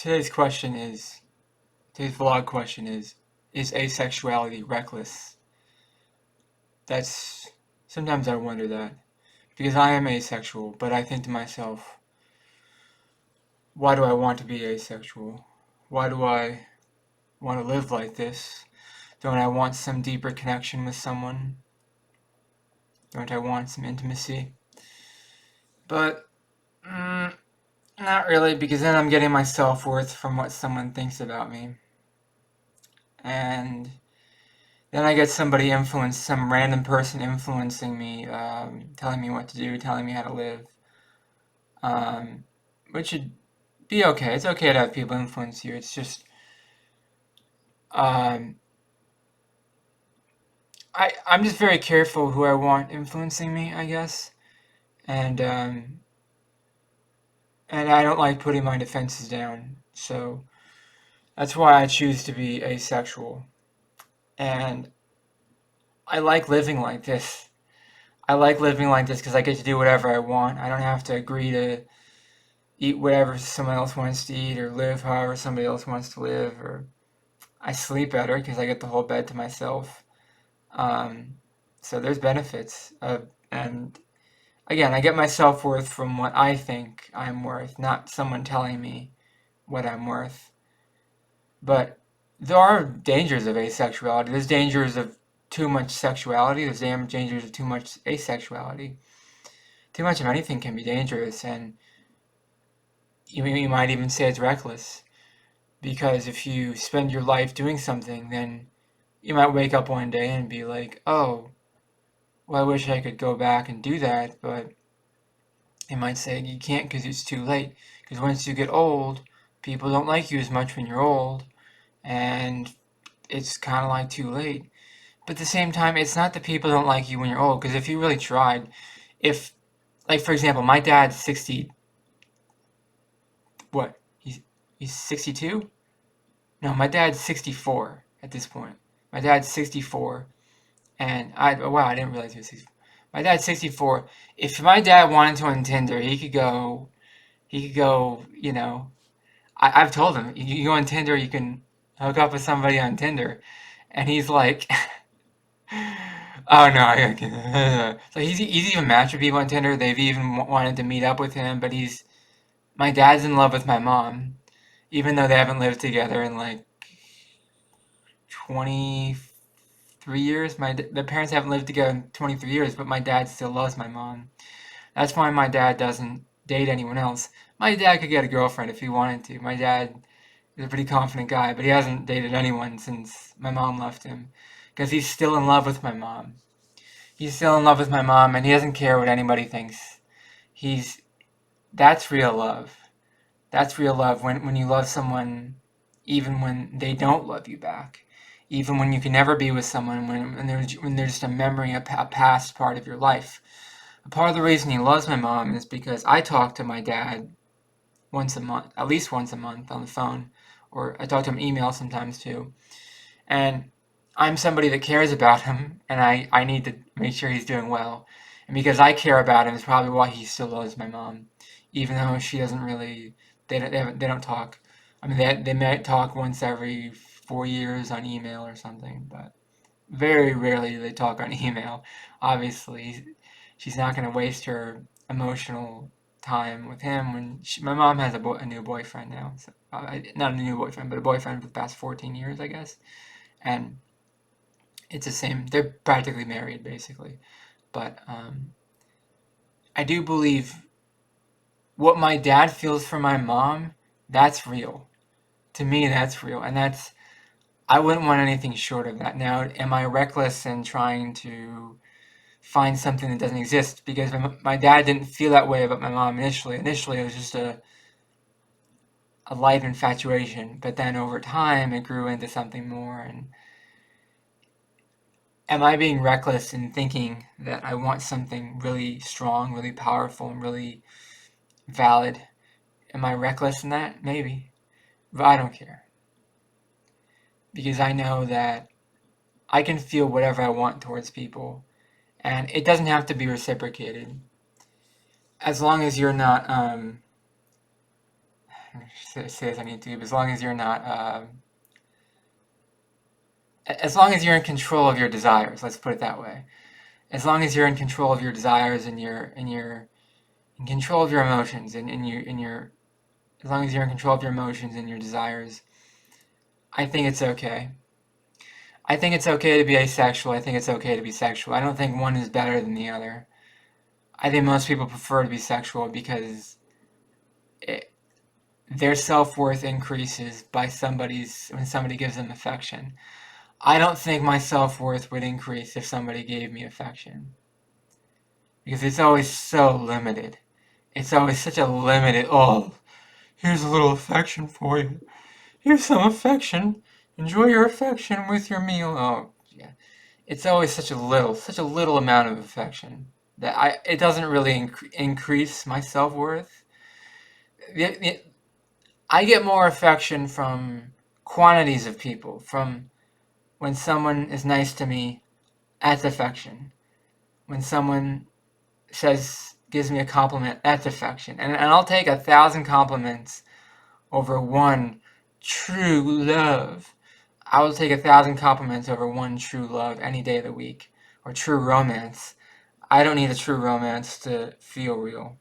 Today's vlog question is asexuality reckless? That's, sometimes I wonder that, because I am asexual, but I think to myself, why do I want to be asexual? Why do I want to live like this? Don't I want some deeper connection with someone? Don't I want some intimacy? But, not really, because then I'm getting my self-worth from what someone thinks about me. And then I get some random person influencing me, telling me what to do, telling me how to live, um, which should be okay. It's okay to have people influence you. It's just, um, I'm just very careful who I want influencing me, I guess, and um, and I don't like putting my defenses down. So that's why I choose to be asexual, and I like living like this. I like living like this because I get to do whatever I want. I don't have to agree to eat whatever someone else wants to eat or live however somebody else wants to live, or I sleep better because I get the whole bed to myself. Um, so there's benefits and again, I get my self-worth from what I think I'm worth, not someone telling me what I'm worth. But there are dangers of asexuality. There's dangers of too much sexuality. There's dangers of too much asexuality. Too much of anything can be dangerous, and you might even say it's reckless. Because if you spend your life doing something, then you might wake up one day and be like, oh, well, I wish I could go back and do that, but you might say you can't because it's too late. Because once you get old, people don't like you as much when you're old, and it's kind of like too late. But at the same time, it's not that people don't like you when you're old, because if you really tried, if, like, for example, my dad's 60, what? He's 62? No, my dad's 64 at this point. My dad's 64, and wow, I didn't realize he was 64. My dad's 64. If my dad wanted to on Tinder, he could go, I've told him, you go on Tinder, you can hook up with somebody on Tinder, and he's like, oh no, I can. So he's even matched with people on Tinder. They've even wanted to meet up with him, but my dad's in love with my mom, even though they haven't lived together in like 23 years. The parents haven't lived together in 23 years, but my dad still loves my mom. That's why my dad doesn't date anyone else. My dad could get a girlfriend if he wanted to. My dad is a pretty confident guy, but he hasn't dated anyone since my mom left him because he's still in love with my mom. He's still in love with my mom, and he doesn't care what anybody thinks. He's That's real love. That's real love when you love someone even when they don't love you back. Even when you can never be with someone when they're just a memory, a past part of your life. A part of the reason he loves my mom is because I talk to my dad once a month, at least once a month on the phone, or I talk to him email sometimes too. And I'm somebody that cares about him, and I need to make sure he's doing well. And because I care about him is probably why he still loves my mom, even though she doesn't really, they don't talk. I mean, they might talk once every 4 years on email or something, but very rarely they talk on email. Obviously, she's not going to waste her emotional time with him when my mom has a new boyfriend now. So, not a new boyfriend, but a boyfriend for the past 14 years, I guess. And it's the same. They're practically married, basically. But I do believe what my dad feels for my mom, that's real. To me, that's real. And I wouldn't want anything short of that. Now, am I reckless in trying to find something that doesn't exist? Because my dad didn't feel that way about my mom initially. Initially, it was just a light infatuation. But then over time, it grew into something more. And am I being reckless in thinking that I want something really strong, really powerful, and really valid? Am I reckless in that? Maybe. But I don't care. Because I know that I can feel whatever I want towards people, and it doesn't have to be reciprocated. As long as you're not, say this on YouTube. As long as you're not, as long as you're in control of your desires, let's put it that way. As long as you're in control of your desires and you're in control of your emotions as long as you're in control of your emotions and your desires, I think it's okay. I think it's okay to be asexual. I think it's okay to be sexual. I don't think one is better than the other. I think most people prefer to be sexual because their self-worth increases when somebody gives them affection. I don't think my self-worth would increase if somebody gave me affection because it's always so limited. It's always such a limited, oh, here's a little affection for you. Here's some affection. Enjoy your affection with your meal. Oh, yeah. It's always such a little amount of affection that it doesn't really increase my self-worth. I get more affection from quantities of people. From when someone is nice to me, that's affection. When someone gives me a compliment, that's affection. And I'll take 1,000 compliments over one true love. I will take 1,000 compliments over one true love any day of the week, or true romance. I don't need a true romance to feel real.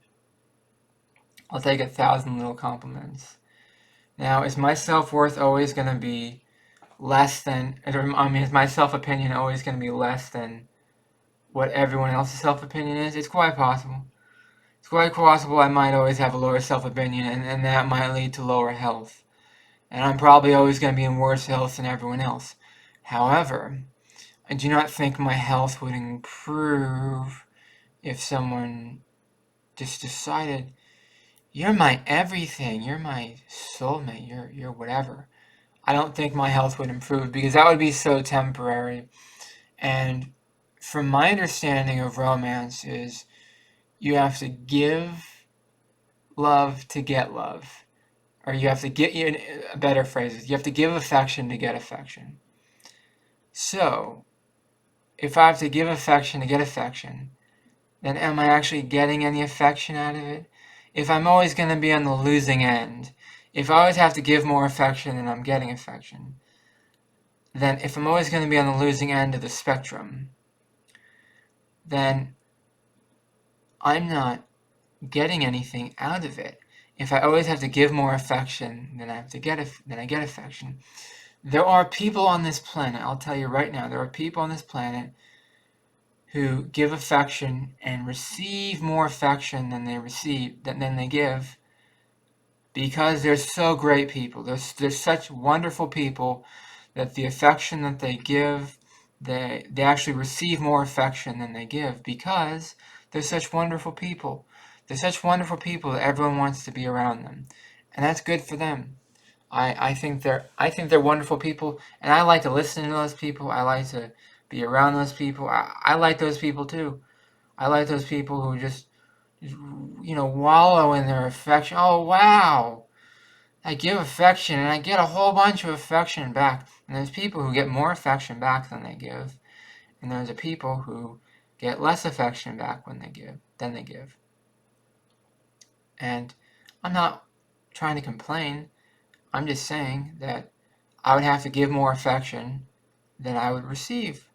I'll take 1,000 little compliments. Now, is my self-worth always going to be less than, is my self-opinion always going to be less than what everyone else's self-opinion is? It's quite possible. It's quite possible I might always have a lower self-opinion, and that might lead to lower health. And I'm probably always going to be in worse health than everyone else. However, I do not think my health would improve if someone just decided, you're my everything, you're my soulmate, you're whatever. I don't think my health would improve because that would be so temporary. And from my understanding of romance is you have to give love to get love. Or you have to a better phrase is you have to give affection to get affection. So, if I have to give affection to get affection, then am I actually getting any affection out of it? If I'm always going to be on the losing end, if I always have to give more affection than I'm getting affection, then if I'm always going to be on the losing end of the spectrum, then I'm not getting anything out of it. If I always have to give more affection than I get affection, there are people on this planet, I'll tell you right now, there are people on this planet who give affection and receive more affection than they give because they're so great people. They're such wonderful people that the affection that they give, they actually receive more affection than they give because they're such wonderful people. They're such wonderful people that everyone wants to be around them. And that's good for them. I think they're wonderful people, and I like to listen to those people. I like to be around those people. I like those people too. I like those people who just wallow in their affection. Oh wow, I give affection and I get a whole bunch of affection back. And there's people who get more affection back than they give, and there's the people who get less affection back than they give. And I'm not trying to complain. I'm just saying that I would have to give more affection than I would receive.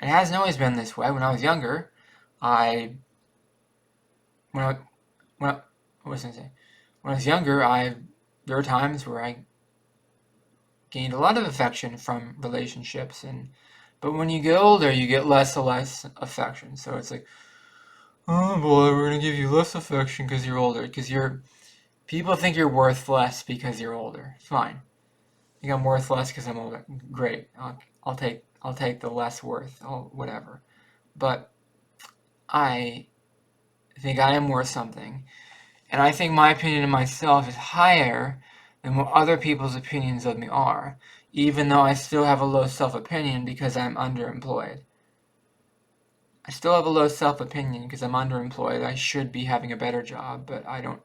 It hasn't always been this way. When I was younger, I when I when I, what was I gonna say? When I was younger, there were times where I gained a lot of affection from relationships, but when you get older, you get less and less affection. So it's like, oh boy, we're gonna give you less affection because you're older. People think you're worth less because you're older. Fine. I think I'm worth less because I'm older. Great. I'll take the less worth. Whatever. But I think I am worth something, and I think my opinion of myself is higher than what other people's opinions of me are, even though I still have a low self-opinion because I'm underemployed. I still have a low self-opinion because I'm underemployed. I should be having a better job, but I don't.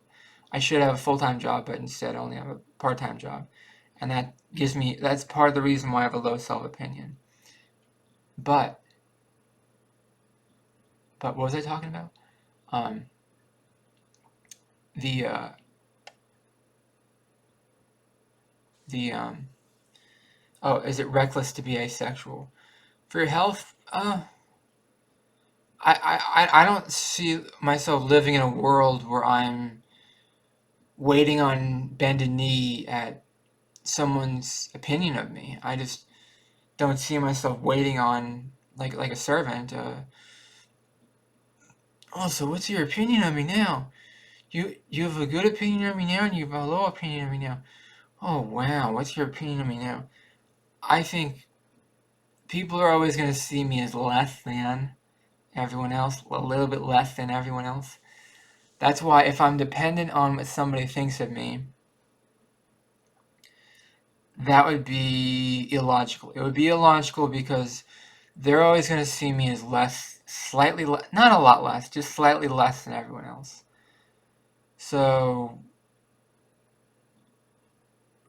I should have a full-time job, but instead I only have a part-time job. And that's part of the reason why I have a low self-opinion. But what was I talking about? The the oh, is it reckless to be asexual? For your health, I don't see myself living in a world where I'm waiting on bended knee at someone's opinion of me. I just don't see myself waiting on like a servant. Oh, so what's your opinion of me now? You have a good opinion of me now, and you have a low opinion of me now. Oh wow, what's your opinion of me now? I think people are always going to see me as less than everyone else, a little bit less than everyone else. That's why if I'm dependent on what somebody thinks of me, that would be illogical. It would be illogical because they're always going to see me as less, slightly less, not a lot less, just slightly less than everyone else. So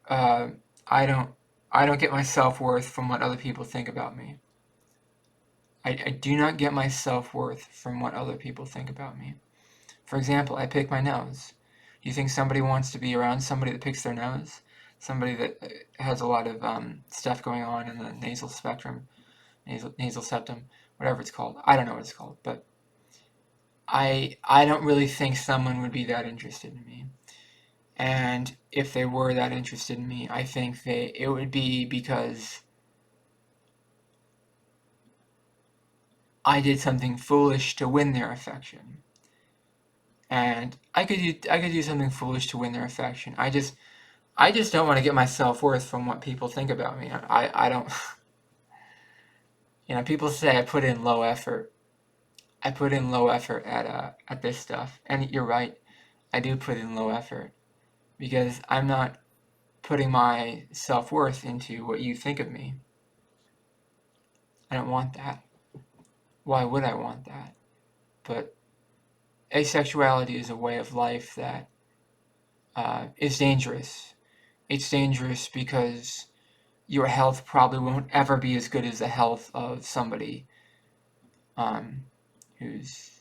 uh, I don't, I don't get my self-worth from what other people think about me. I do not get my self-worth from what other people think about me. For example, I pick my nose. Do you think somebody wants to be around somebody that picks their nose? Somebody that has a lot of stuff going on in the nasal spectrum, nasal septum, whatever it's called. I don't know what it's called, but I don't really think someone would be that interested in me. And if they were that interested in me, I think it would be because I did something foolish to win their affection. And I could do something foolish to win their affection. I just don't want to get my self-worth from what people think about me. I don't, people say I put in low effort. I put in low effort at this stuff. And you're right. I do put in low effort because I'm not putting my self-worth into what you think of me. I don't want that. Why would I want that? But asexuality is a way of life that is dangerous. It's dangerous because your health probably won't ever be as good as the health of somebody um, who's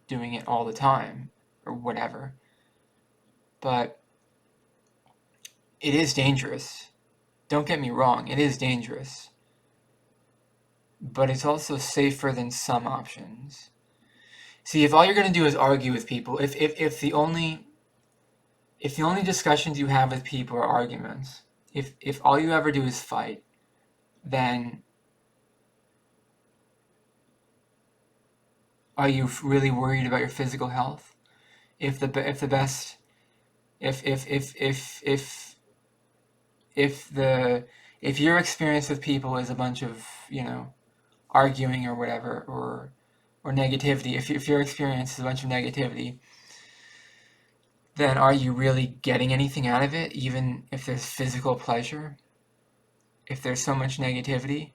doing it all the time or whatever. But it is dangerous. Don't get me wrong, it is dangerous. But it's also safer than some options. See, if all you're going to do is argue with people, if the only discussions you have with people are arguments, if all you ever do is fight, then are you really worried about your physical health? If the best if the if your experience with people is a bunch of arguing or whatever or negativity, if your experience is a bunch of negativity, then are you really getting anything out of it, even if there's physical pleasure? If there's so much negativity?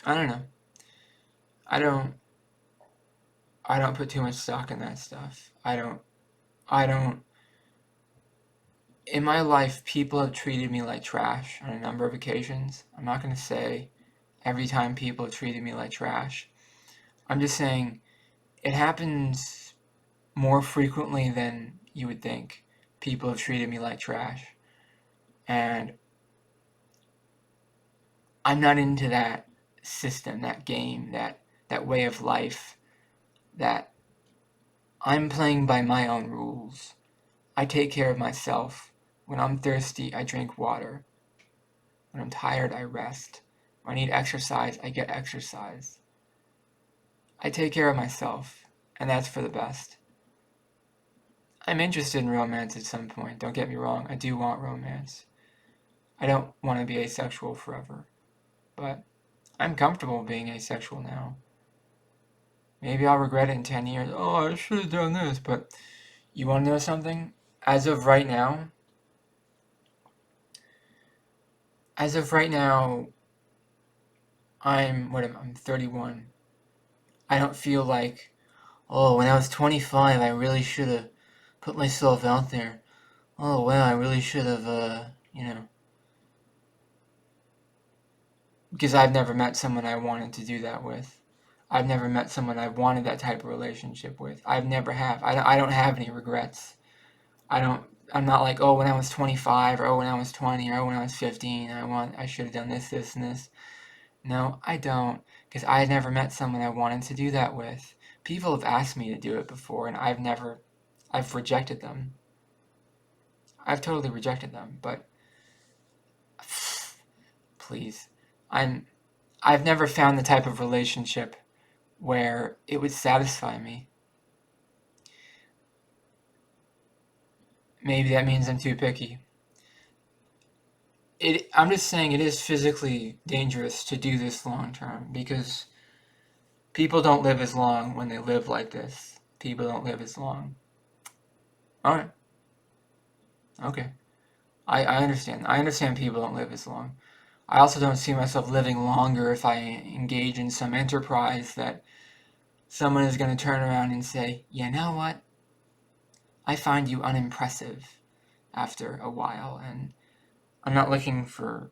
I don't know. I don't I don't put too much stock in that stuff. I don't in my life people have treated me like trash on a number of occasions. I'm not going to say every time people have treated me like trash. I'm just saying it happens more frequently than you would think. People have treated me like trash. And I'm not into that system, that game, that way of life, that I'm playing by my own rules. I take care of myself. When I'm thirsty, I drink water. When I'm tired, I rest. When I need exercise, I get exercise. I take care of myself, and that's for the best. I'm interested in romance at some point, don't get me wrong. I do want romance. I don't want to be asexual forever, but I'm comfortable being asexual now. Maybe I'll regret it in 10 years. Oh, I should have done this, but you want to know something? As of right now, as of right now, I'm 31. I don't feel like, oh, when I was 25, I really should have put myself out there. Oh, wow, I really should have, because I've never met someone I wanted to do that with. I've never met someone I wanted that type of relationship with. I don't have any regrets. I don't, I'm not like, oh, when I was 25, or oh, when I was 20, or oh, when I was 15, I should have done this, this, and this. No, I don't, because I had never met someone I wanted to do that with. People have asked me to do it before, and I've rejected them. I've totally rejected them, but please, I've never found the type of relationship where it would satisfy me. Maybe that means I'm too picky. I'm just saying it is physically dangerous to do this long term because people don't live as long when they live like this. People don't live as long. All right. Okay. I understand. I understand people don't live as long. I also don't see myself living longer if I engage in some enterprise that someone is going to turn around and say, you know what? I find you unimpressive after a while, and I'm not looking for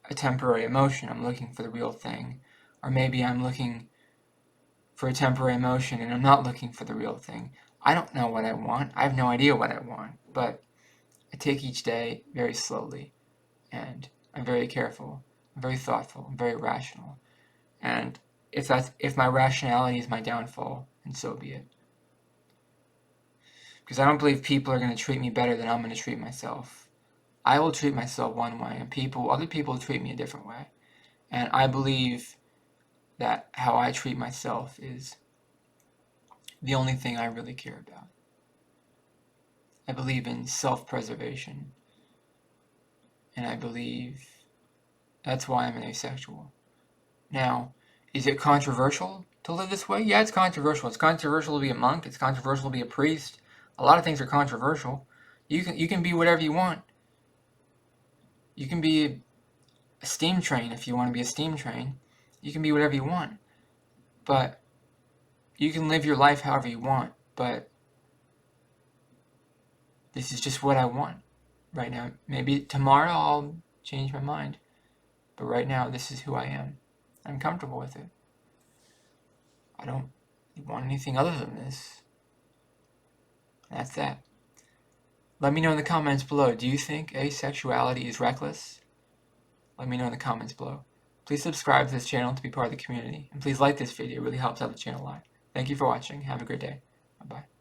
a temporary emotion. I'm looking for the real thing. Or maybe I'm looking for a temporary emotion and I'm not looking for the real thing. I don't know what I want. I have no idea what I want, but I take each day very slowly and I'm very careful. I'm very thoughtful. I'm very rational. And if my rationality is my downfall, then so be it. Because I don't believe people are going to treat me better than I'm going to treat myself. I will treat myself one way, and other people treat me a different way. And I believe that how I treat myself is the only thing I really care about. I believe in self-preservation, and I believe that's why I'm an asexual. Now, is it controversial to live this way? Yeah, it's controversial. It's controversial to be a monk. It's controversial to be a priest. A lot of things are controversial. You can be whatever you want. You can be a steam train if you want to be a steam train. You can be whatever you want. But you can live your life however you want. But this is just what I want right now. Maybe tomorrow I'll change my mind. But right now, this is who I am. I'm comfortable with it. I don't want anything other than this. That's that. Let me know in the comments below. Do you think asexuality is reckless? Let me know in the comments below. Please subscribe to this channel to be part of the community. And please like this video. It really helps out the channel a lot. Thank you for watching. Have a great day. Bye-bye.